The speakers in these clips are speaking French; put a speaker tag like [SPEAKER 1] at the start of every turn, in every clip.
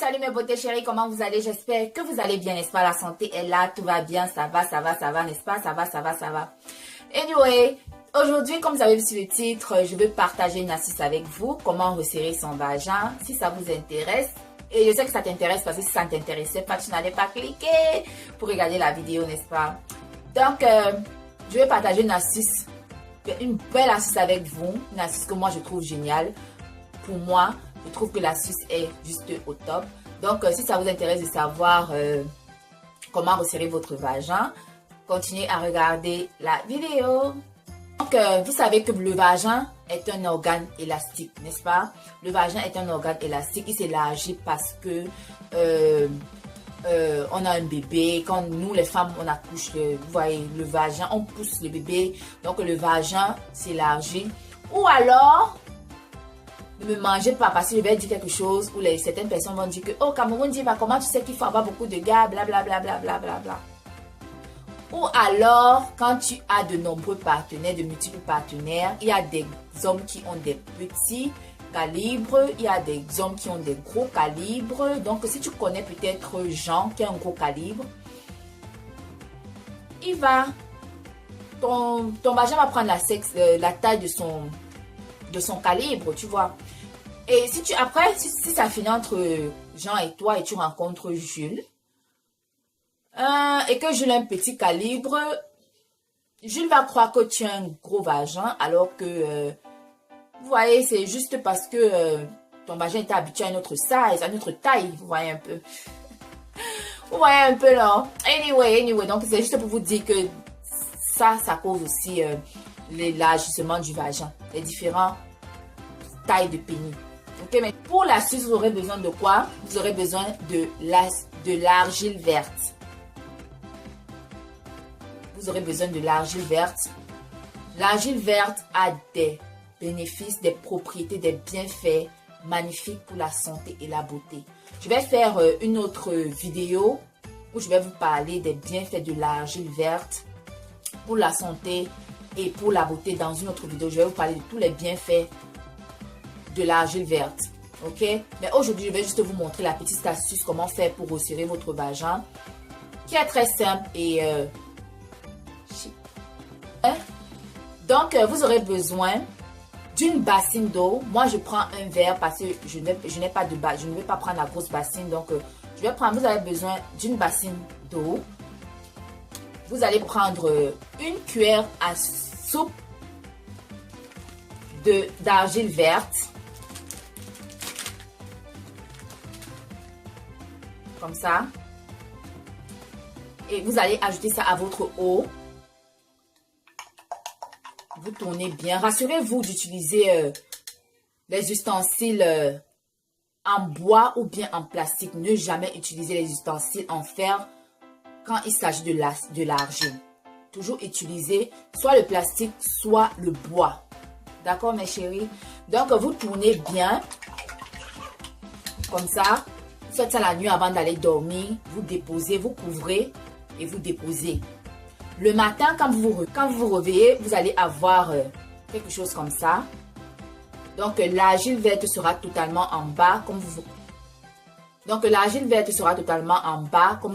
[SPEAKER 1] Salut mes beautés chéries, comment vous allez? J'espère que vous allez bien, n'est-ce pas? La santé est là, tout va bien, ça va, n'est-ce pas? Ça va. Anyway, aujourd'hui, comme vous avez vu sur le titre, je veux partager une astuce avec vous, comment resserrer son vagin, si ça vous intéresse. Et je sais que ça t'intéresse parce que si ça ne t'intéressait pas, tu n'allais pas cliquer pour regarder la vidéo, n'est-ce pas? Donc, je vais partager une belle astuce avec vous, une astuce que moi je trouve géniale. Pour moi, je trouve que l'astuce est juste au top. Donc, si ça vous intéresse de savoir comment resserrer votre vagin, continuez à regarder la vidéo. Donc, vous savez que le vagin est un organe élastique, n'est-ce pas? Le vagin est un organe élastique. Il s'élargit parce que on a un bébé. Quand nous, les femmes, on accouche, vous voyez, le vagin, on pousse le bébé. Donc, le vagin s'élargit. Ou alors, ne me mangez pas parce que je vais dire quelque chose où certaines personnes vont dire que oh Cameroun dit bah, comment tu sais qu'il faut avoir beaucoup de gars, blablabla. Ou alors quand tu as de nombreux partenaires, de multiples partenaires, il y a des hommes qui ont des petits calibres, il y a des hommes qui ont des gros calibres. Donc si tu connais peut-être Jean qui a un gros calibre, ton vagin va prendre la taille de son calibre, tu vois. Et si ça finit entre Jean et toi et tu rencontres Jules, et que Jules a un petit calibre, Jules va croire que tu as un gros vagin, alors que, vous voyez, c'est juste parce que ton vagin était habitué à une autre size, à une autre taille, vous voyez un peu. Vous voyez un peu là. Anyway, donc c'est juste pour vous dire que ça cause aussi l'élargissement du vagin, les différentes tailles de pénis. Ok, mais pour l'astuce, vous aurez besoin de quoi? Vous aurez besoin de l'argile verte. Vous aurez besoin de l'argile verte. L'argile verte a des bénéfices, des propriétés, des bienfaits magnifiques pour la santé et la beauté. Je vais faire une autre vidéo où je vais vous parler des bienfaits de l'argile verte pour la santé et pour la beauté. Dans une autre vidéo, je vais vous parler de tous les bienfaits de l'argile verte. Ok, mais aujourd'hui je vais juste vous montrer la petite astuce comment faire pour resserrer votre vagin, qui est très simple et donc vous aurez besoin d'une bassine d'eau. Moi je prends un verre parce que je n'ai pas de bas, je ne vais pas prendre la grosse bassine, donc vous avez besoin d'une bassine d'eau. Vous allez prendre une cuillère à soupe d'argile verte. Comme ça. Et vous allez ajouter ça à votre eau. Vous tournez bien. Rassurez-vous d'utiliser les ustensiles en bois ou bien en plastique. Ne jamais utiliser les ustensiles en fer quand il s'agit de l'argile. Toujours utiliser soit le plastique, soit le bois. D'accord, mes chéris? Donc, vous tournez bien. Comme ça. Faites ça la nuit avant d'aller dormir. Vous déposez, vous couvrez et vous déposez. Le matin, quand vous vous réveillez, vous allez avoir quelque chose comme ça. Donc, l'argile verte sera totalement en bas, comme vous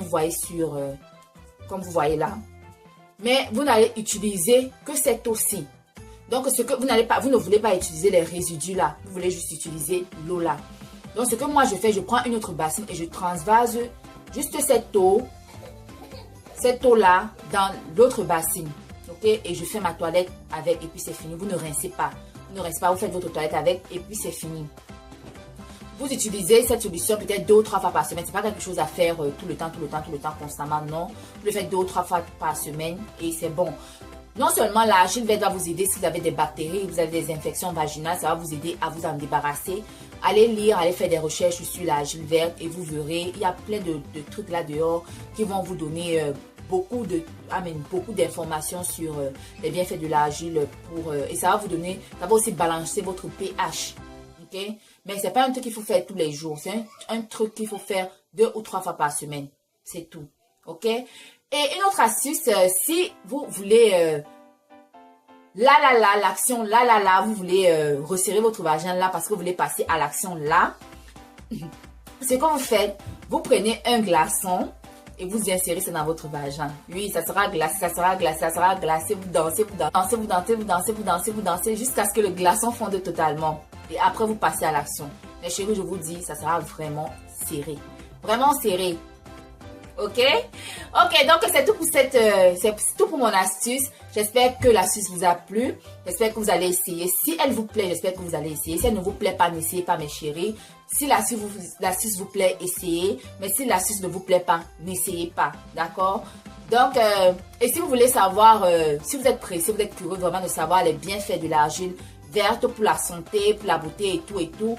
[SPEAKER 1] voyez comme vous voyez là. Mais vous n'allez utiliser que cette eau-ci. Donc, vous ne voulez pas utiliser les résidus là. Vous voulez juste utiliser l'eau là. Donc, ce que moi je fais, je prends une autre bassine et je transvase juste cette eau-là dans l'autre bassine. Ok? Et je fais ma toilette avec et puis c'est fini. Vous ne rincez pas. Vous faites votre toilette avec et puis c'est fini. Vous utilisez cette solution peut-être 2 ou 3 fois par semaine. Ce n'est pas quelque chose à faire tout le temps, constamment. Non. Vous le faites 2 ou 3 fois par semaine et c'est bon. Non seulement l'argile verte va vous aider si vous avez des bactéries, vous avez des infections vaginales, ça va vous aider à vous en débarrasser. Allez lire, allez faire des recherches sur l'argile verte et vous verrez, il y a plein de trucs là dehors qui vont vous donner beaucoup d'informations sur les bienfaits de l'argile et ça va aussi balancer votre pH. Ok? Mais c'est pas un truc qu'il faut faire tous les jours, c'est un truc qu'il faut faire 2 ou 3 fois par semaine. C'est tout. Ok? Et une autre astuce, si vous voulez l'action vous voulez resserrer votre vagin là parce que vous voulez passer à l'action là, Ce que vous faites, vous prenez un glaçon et vous insérez ça dans votre vagin. Oui, ça sera glacé, ça sera glacé, ça sera glacé. Vous dansez, vous dansez, vous dansez, vous dansez, vous dansez, vous dansez jusqu'à ce que le glaçon fonde totalement. Et après, vous passez à l'action. Mais chérie, je vous dis, ça sera vraiment serré. Vraiment serré. Ok? Ok, donc c'est tout pour c'est tout pour mon astuce. J'espère que l'astuce vous a plu. J'espère que vous allez essayer. Si elle vous plaît, j'espère que vous allez essayer. Si elle ne vous plaît pas, n'essayez pas, mes chéris. Si l'astuce vous plaît, essayez. Mais si l'astuce ne vous plaît pas, n'essayez pas. D'accord? Donc, et si vous voulez savoir, si vous êtes pressé, vous êtes curieux vraiment de savoir les bienfaits de l'argile verte pour la santé, pour la beauté et tout,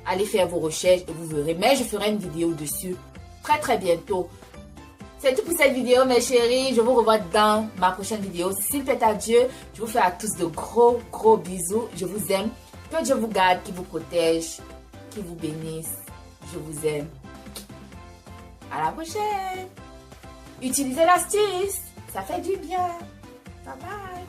[SPEAKER 1] allez faire vos recherches et vous verrez. Mais je ferai une vidéo dessus très bientôt. C'est tout pour cette vidéo, mes chéris. Je vous revois dans ma prochaine vidéo. S'il plaît à Dieu, je vous fais à tous de gros bisous. Je vous aime. Que Dieu vous garde, qu'il vous protège, qu'il vous bénisse. Je vous aime. À la prochaine. Utilisez l'astuce. Ça fait du bien. Bye bye.